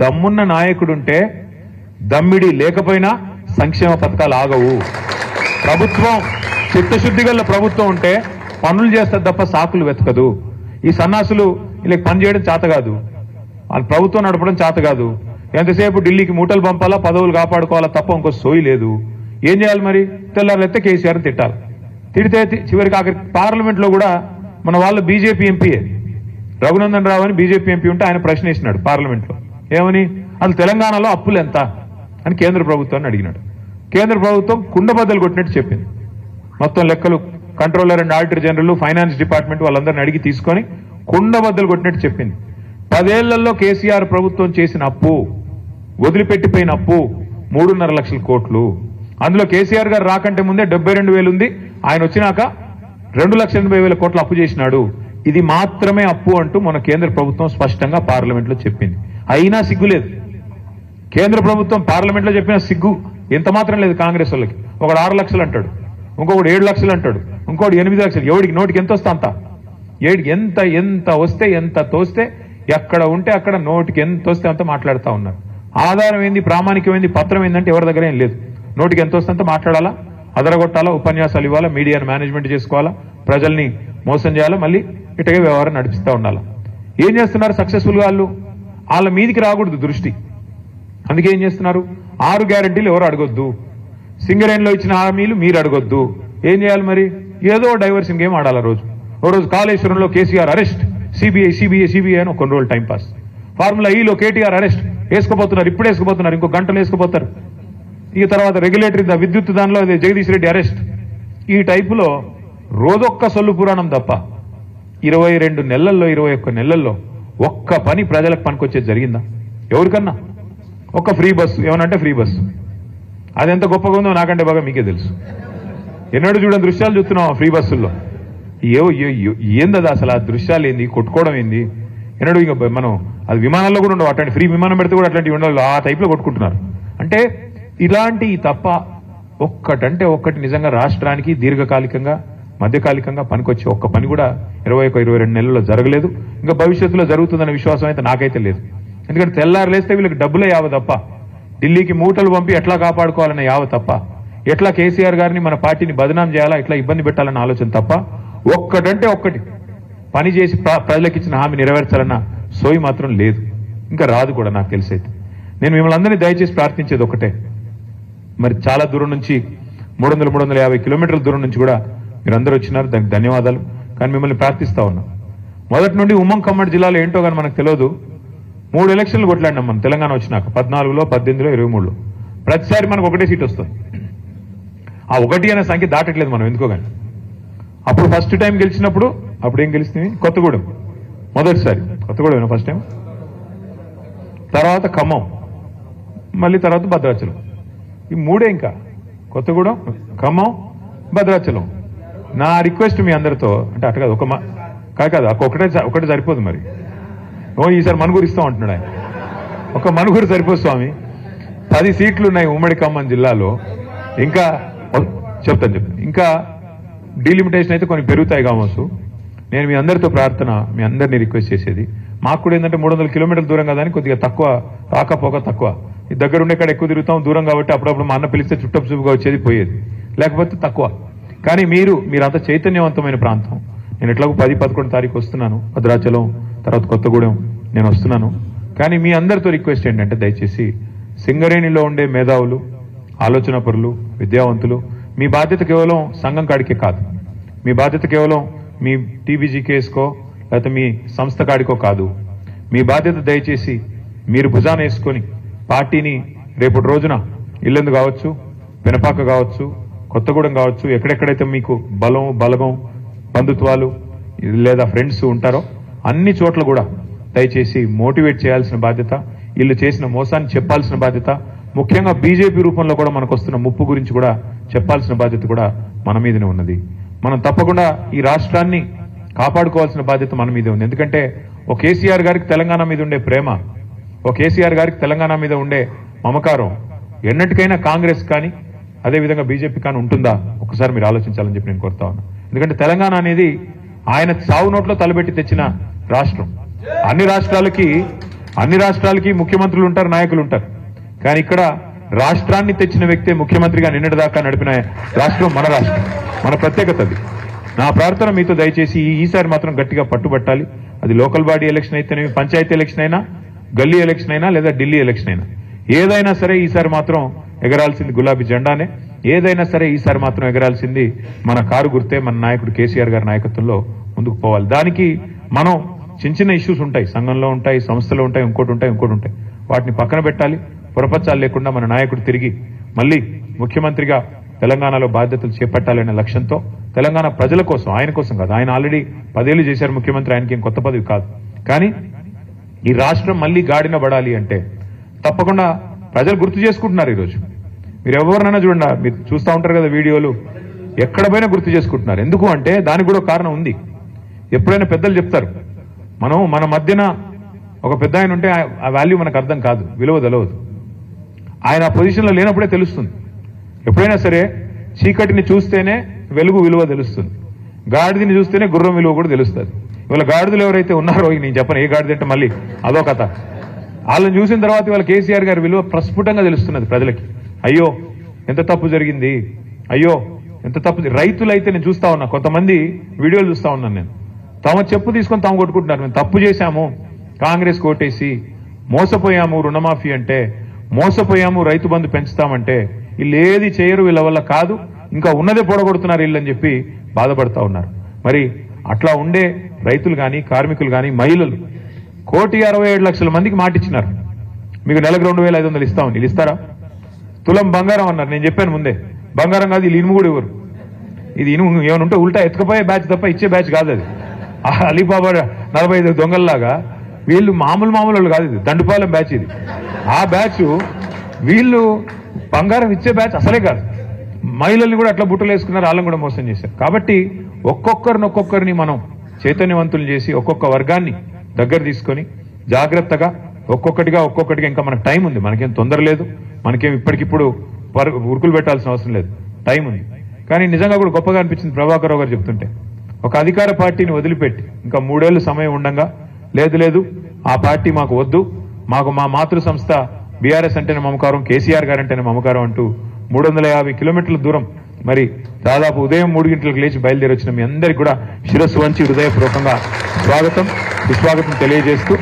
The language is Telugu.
దమ్మున్న నాయకుడుంటే దమ్మిడి లేకపోయినా సంక్షేమ పథకాలు ఆగవు. ప్రభుత్వం చిత్తశుద్ధి గల ప్రభుత్వం ఉంటే పనులు చేస్తారు తప్ప సాకులు వెతకదు. ఈ సన్నాసులు వీళ్ళకి పని చేయడం చేత కాదు, వాళ్ళ ప్రభుత్వం నడపడం చేత కాదు. ఎంతసేపు ఢిల్లీకి మూటలు పంపాలా, పదవులు కాపాడుకోవాలా తప్ప ఇంకో సోయి లేదు. ఏం చేయాలి మరి? తెల్లారైతే కేసీఆర్ తిట్టాలి. తిడితే చివరికి ఆఖరికి పార్లమెంట్లో కూడా మన వాళ్ళు బీజేపీ ఎంపీయే రఘునందన్ రావు అని బీజేపీ ఎంపీ ఉంటే ఆయన ప్రశ్న వేసినాడు పార్లమెంట్లో. ఏమని? అసలు తెలంగాణలో అప్పులు ఎంత అని కేంద్ర ప్రభుత్వాన్ని అడిగినాడు. కేంద్ర ప్రభుత్వం కుండబద్దలు కొట్టినట్టు చెప్పింది. మొత్తం లెక్కలు controller and auditor general, finance department వాళ్ళందరిని అడిగి తీసుకొని కుండబద్దలు కొట్టినట్టు చెప్పింది. 10 ఏళ్లలో కేసీఆర్ ప్రభుత్వం చేసిన అప్పు, వదిలిపెట్టిపోయిన అప్పు 3.5 లక్షల కోట్లు. అందులో కేసీఆర్ గారు రాకంటే ముందే 72,000 ఉంది. ఆయన వచ్చినాక 2,80,000 కోట్ల అప్పు చేసినాడు. ఇది మాత్రమే అప్పు అంటూ మన కేంద్ర ప్రభుత్వం స్పష్టంగా పార్లమెంట్లో చెప్పింది. అయినా సిగ్గులేదు. కేంద్ర ప్రభుత్వం పార్లమెంట్లో చెప్పిన సిగ్గు ఎంత మాత్రం లేదు కాంగ్రెస్ వాళ్ళకి. ఒకడు 6 లక్షలు అంటాడు, ఇంకొకటి 7 లక్షలు అంటాడు, ఇంకోటి 8 లక్షలు. ఎవడికి నోటికి ఎంత వస్తే అంత, ఎంత వస్తే ఎంత తోస్తే ఎక్కడ ఉంటే అక్కడ నోటికి ఎంత వస్తే అంత మాట్లాడుతూ ఉన్నారు. ఆధారం ఏంది, ప్రామాణికమైంది, పత్రం ఏంటంటే ఎవరి దగ్గర ఏం లేదు. నోటికి ఎంత వస్తే అంత మాట్లాడాలా, అదరగొట్టాలా, ఉపన్యాసాలు ఇవ్వాలా, మీడియాను మేనేజ్మెంట్ చేసుకోవాలా, ప్రజల్ని మోసం చేయాలా, మళ్ళీ ఇటగే వ్యవహారం నడిపిస్తూ ఉండాలా. ఏం చేస్తున్నారు సక్సెస్ఫుల్గా వాళ్ళు? వాళ్ళ మీదికి రాకూడదు దృష్టి. అందుకే ఏం చేస్తున్నారు? 6 గ్యారంటీలు ఎవరు అడగొద్దు, సింగరేణిలో ఇచ్చిన హామీలు మీరు అడగొద్దు. ఏం చేయాలి మరి? ఏదో డైవర్షన్ గేమ్ ఆడాల. ఓ రోజు కాళేశ్వరంలో కేసీఆర్ అరెస్ట్, సిబిఐ అని కొన్ని రోజులు టైంపాస్. ఫార్ములా ఈలో కేటీఆర్ అరెస్ట్, వేసుకోపోతున్నారు, ఇప్పుడు వేసుకోపోతున్నారు, ఇంకో గంటలు వేసుకోపోతారు. ఇక తర్వాత రెగ్యులేటరీ విద్యుత్ దానిలో జగదీష్ రెడ్డి అరెస్ట్. ఈ టైపులో రోజొక్క సొల్లు పురాణం తప్ప 22 నెలల్లో 21 నెలల్లో ఒక్క పని ప్రజలకు పనికొచ్చేది జరిగిందా? ఎవరికన్నా? ఒక్క ఫ్రీ బస్సు, ఏమనంటే ఫ్రీ బస్సు. అది ఎంత గొప్పగా ఉందో నాకంటే బాగా మీకే తెలుసు. ఎన్నడూ చూడని దృశ్యాలు చూస్తున్నాం ఫ్రీ బస్సుల్లో. ఏందది అసలు? ఆ దృశ్యాలు ఏంది, కొట్టుకోవడం ఏంది? ఎన్నడూ ఇక మనం అది విమానాల్లో కూడా ఉండవు. అట్లాంటి ఫ్రీ విమానం పెడితే కూడా అట్లాంటివి ఉండాలి. ఆ టైప్లో కొట్టుకుంటున్నారు. అంటే ఇలాంటి తప్ప ఒక్కటంటే ఒక్కటి నిజంగా రాష్ట్రానికి దీర్ఘకాలికంగా మధ్యకాలికంగా పనికొచ్చే ఒక్క పని కూడా 21-22 నెలల్లో జరగలేదు. ఇంకా భవిష్యత్తులో జరుగుతుందనే విశ్వాసం అయితే నాకైతే లేదు. ఎందుకంటే తెల్లారు లేస్తే వీళ్ళకి డబ్బులే యావ తప్ప, ఢిల్లీకి మూటలు పంపి ఎట్లా కాపాడుకోవాలనే యావ తప్ప, ఎట్లా కేసీఆర్ గారిని మన పార్టీని బదనాం చేయాలా, ఎట్లా ఇబ్బంది పెట్టాలన్న ఆలోచన తప్ప ఒక్కటంటే ఒక్కటి పని చేసి ప్రజలకు ఇచ్చిన హామీ నెరవేర్చాలన్న సోయి మాత్రం లేదు. ఇంకా రాదు కూడా నాకు తెలిసైతే. నేను మిమ్మల్ని అందరినీ దయచేసి ప్రార్థించేది ఒకటే. మరి చాలా దూరం నుంచి 300-350 కిలోమీటర్ల దూరం నుంచి కూడా మీరందరూ వచ్చినారు, దానికి ధన్యవాదాలు. కానీ మిమ్మల్ని ప్రార్థిస్తా ఉన్నాం. మొదటి నుండి ఉమ్మడి ఖమ్మం జిల్లాలో ఏంటో కానీ మనకు తెలియదు. 3 ఎలక్షన్లు కొట్లాడినాం మనం తెలంగాణ వచ్చినాక, 14లో, 18లో, 23లో. ప్రతిసారి మనకు ఒకటే సీట్ వస్తుంది. ఆ 1 అనే సంఖ్య దాటట్లేదు మనం ఎందుకో కానీ. అప్పుడు ఫస్ట్ టైం గెలిచినప్పుడు అప్పుడు ఏం గెలిచింది? కొత్తగూడెం మొదటిసారి. కొత్తగూడెం ఫస్ట్ టైం, తర్వాత ఖమ్మం, మళ్ళీ తర్వాత భద్రాచలం. ఈ 3 ఇంకా కొత్తగూడెం, ఖమ్మం, భద్రాచలం. నా రిక్వెస్ట్ మీ అందరితో, అంటే అటు కాదు, కాదు ఒకటే సరిపోదు మరి. ఈసారి మనుగురు ఇస్తాం అంటున్నాడు ఆయన. ఒక మనుగురు సరిపోదు స్వామి. 10 సీట్లు ఉన్నాయి ఉమ్మడి ఖమ్మం జిల్లాలో. ఇంకా చెప్తాను. ఇంకా డీలిమిటేషన్ అయితే కొన్ని పెరుగుతాయి కావచ్చు. నేను మీ అందరితో ప్రార్థన, మీ అందరినీ రిక్వెస్ట్ చేసేది, మాకు కూడా ఏంటంటే 300 కిలోమీటర్ల దూరం కదా అని కొద్దిగా తక్కువ రాకపోక తక్కువ. ఈ దగ్గర ఉండే కాడ ఎక్కువ తిరుగుతాం, దూరం కాబట్టి అప్పుడప్పుడు మా అన్న పిలిస్తే చుట్టపు చూపుగా వచ్చేది పోయేది, లేకపోతే తక్కువ. కానీ మీరంతా చైతన్యవంతమైన ప్రాంతం. నేను ఎట్లాగో 10-11 తారీఖు వస్తున్నాను, భద్రాచలం తర్వాత కొత్తగూడెం నేను వస్తున్నాను. కానీ మీ అందరితో రిక్వెస్ట్ ఏంటంటే దయచేసి సింగరేణిలో ఉండే మేధావులు, ఆలోచన పరులు, విద్యావంతులు, మీ బాధ్యత కేవలం సంఘం కాడికే కాదు, మీ బాధ్యత కేవలం మీ టీబీజీ కేసుకో లేకపోతే మీ సంస్థ కాడికో కాదు. మీ బాధ్యత దయచేసి మీరు భుజాన వేసుకొని పార్టీని రేపటి రోజున ఇల్లందు కావచ్చు, పెనపాక కావచ్చు, కొత్తగూడెం కావచ్చు, ఎక్కడెక్కడైతే మీకు బలగం బంధుత్వాలు లేదా ఫ్రెండ్స్ ఉంటారో అన్ని చోట్ల కూడా దయచేసి మోటివేట్ చేయాల్సిన బాధ్యత, వీళ్ళు చేసిన మోసాన్ని చెప్పాల్సిన బాధ్యత, ముఖ్యంగా బీజేపీ రూపంలో కూడా మనకు వస్తున్న ముప్పు గురించి కూడా చెప్పాల్సిన బాధ్యత కూడా మన మీదనే ఉన్నది. మనం తప్పకుండా ఈ రాష్ట్రాన్ని కాపాడుకోవాల్సిన బాధ్యత మన మీదే ఉంది. ఎందుకంటే ఓ కేసీఆర్ గారికి తెలంగాణ మీద ఉండే ప్రేమ, ఓ కేసీఆర్ గారికి తెలంగాణ మీద ఉండే మమకారం ఎన్నటికైనా కాంగ్రెస్ కానీ అదేవిధంగా బీజేపీ కానీ ఉంటుందా ఒకసారి మీరు ఆలోచించాలని చెప్పి నేను కోరుతా ఉన్నా. ఎందుకంటే తెలంగాణ అనేది ఆయన సావు నోట్లో తలబెట్టి తెచ్చిన రాష్ట్రం. అన్ని రాష్ట్రాలకి అన్ని రాష్ట్రాలకి ముఖ్యమంత్రులు ఉంటారు, నాయకులు ఉంటారు. కానీ ఇక్కడ రాష్ట్రాన్ని తెచ్చిన వ్యక్తే ముఖ్యమంత్రిగా నిన్నటిదాకా నడిపిన రాష్ట్రం మన రాష్ట్రం, మన ప్రత్యేకత అది. నా ప్రార్థన మీతో దయచేసి ఈసారి మాత్రం గట్టిగా పట్టుబట్టాలి. అది లోకల్ బాడీ ఎలక్షన్ అయితేనేమి, పంచాయతీ ఎలక్షన్ అయినా, గల్లీ ఎలక్షన్ అయినా, లేదా ఢిల్లీ ఎలక్షన్ అయినా, ఏదైనా సరే ఈసారి మాత్రం ఎగరాల్సింది గులాబీ జెండానే. ఏదైనా సరే ఈసారి మాత్రం ఎగరాల్సింది మన కారు గుర్తే, మన నాయకుడు కేసీఆర్ గారి నాయకత్వంలో ముందుకు పోవాలి. దానికి మనం చిన్న చిన్న ఇష్యూస్ ఉంటాయి, సంఘంలో ఉంటాయి, సంస్థలో ఉంటాయి, ఇంకోటి ఉంటాయి. వాటిని పక్కన పెట్టాలి. పొరపచ్చాలు లేకుండా మన నాయకుడు తిరిగి మళ్ళీ ముఖ్యమంత్రిగా తెలంగాణలో బాధ్యతలు చేపట్టాలనే లక్ష్యంతో తెలంగాణ ప్రజల కోసం, ఆయన కోసం కాదు, ఆయన ఆల్రెడీ 10 ఏళ్లు చేశారు ముఖ్యమంత్రి, ఆయనకి ఏం కొత్త పదవి కాదు. కానీ ఈ రాష్ట్రం మళ్ళీ గాడిన పడాలి అంటే తప్పకుండా ప్రజలు గుర్తు చేసుకుంటున్నారు. ఈరోజు మీరు ఎవరినైనా చూడండి, మీరు చూస్తూ ఉంటారు కదా వీడియోలు, ఎక్కడ పోయినా గుర్తు చేసుకుంటున్నారు. ఎందుకు అంటే దానికి కూడా కారణం ఉంది. ఎప్పుడైనా పెద్దలు చెప్తారు, మన మధ్యన ఒక పెద్ద ఆయన ఉంటే ఆ వాల్యూ మనకు అర్థం కాదు, విలువ తెలవదు. ఆయన ఆ పొజిషన్లో లేనప్పుడే తెలుస్తుంది. ఎప్పుడైనా సరే చీకటిని చూస్తేనే వెలుగు విలువ తెలుస్తుంది, గాడిదని చూస్తేనే గుర్రం విలువ కూడా తెలుస్తుంది. ఇవాళ గాడిదలు ఎవరైతే ఉన్నారో, నేను చెప్పను ఏ గాడిద అంటే మళ్ళీ అదో కథ, వాళ్ళని చూసిన తర్వాత ఇవాళ కేసీఆర్ గారి విలువ ప్రస్ఫుటంగా తెలుస్తున్నది ప్రజలకి. అయ్యో ఎంత తప్పు జరిగింది, అయ్యో ఎంత తప్పు. రైతులైతే నేను చూస్తా ఉన్నా, కొంతమంది వీడియోలు చూస్తా ఉన్నాను నేను, తమ చెప్పు తీసుకొని తాము కొట్టుకుంటున్నారు. మేము తప్పు చేశాము, కాంగ్రెస్ కోటేసి మోసపోయాము, రుణమాఫీ అంటే మోసపోయాము, రైతు బంధు పెంచుతామంటే వీళ్ళు ఏది చేయరు, వీళ్ళ వల్ల కాదు, ఇంకా ఉన్నదే పొడగొడుతున్నారు వీళ్ళు అని చెప్పి బాధపడతా ఉన్నారు. మరి అట్లా ఉండే రైతులు కానీ, కార్మికులు కానీ, మహిళలు 1,67,00,000 మందికి మాటిచ్చినారు, మీకు నెలకు 2,500 ఇస్తామని. వీళ్ళు ఇస్తారా? తులం బంగారం అన్నారు. నేను చెప్పాను ముందే, బంగారం కాదు, వీళ్ళు ఇనుము కూడా ఇవ్వరు. ఇది ఇనుము ఏమైనా ఉంటే ఉల్టా ఎత్తుకపోయే బ్యాచ్ తప్ప ఇచ్చే బ్యాచ్ కాదు అది. అలీబాబా 45 దొంగల్లాగా వీళ్ళు మామూలు వాళ్ళు కాదు, ఇది దండుపాలెం బ్యాచ్ ఇది. ఆ బ్యాచ్ వీళ్ళు బంగారం ఇచ్చే బ్యాచ్ అసలే కాదు. మహిళల్ని కూడా అట్లా బుట్టలు వేసుకున్నారు, వాళ్ళని కూడా మోసం చేశారు. కాబట్టి ఒక్కొక్కరిని మనం చైతన్యవంతులు చేసి ఒక్కొక్క వర్గాన్ని దగ్గర తీసుకొని జాగ్రత్తగా ఒక్కొక్కటిగా ఇంకా మనకు టైం ఉంది, మనకేం తొందర లేదు, మనకేం ఇప్పటికిప్పుడు ఉరుకులు పెట్టాల్సిన అవసరం లేదు, టైం ఉంది. కానీ నిజంగా కూడా గొప్పగా అనిపించింది ప్రభాకర్ రావు గారు చెప్తుంటే, ఒక అధికార పార్టీని వదిలిపెట్టి ఇంకా 3 ఏళ్లు సమయం ఉండగా లేదు ఆ పార్టీ మాకు వద్దు, మాకు మా మాతృ సంస్థ బీఆర్ఎస్ అంటేనే మమకారం, కేసీఆర్ గారు అంటేనే మమకారం అంటూ 350 కిలోమీటర్ల దూరం మరి దాదాపు ఉదయం 3 గంటలకు లేచి బయలుదేరి వచ్చిన మీ అందరికీ కూడా శిరస్సు వంచి హృదయపూర్వకంగా స్వాగతం సుస్వాగతం తెలియజేస్తూ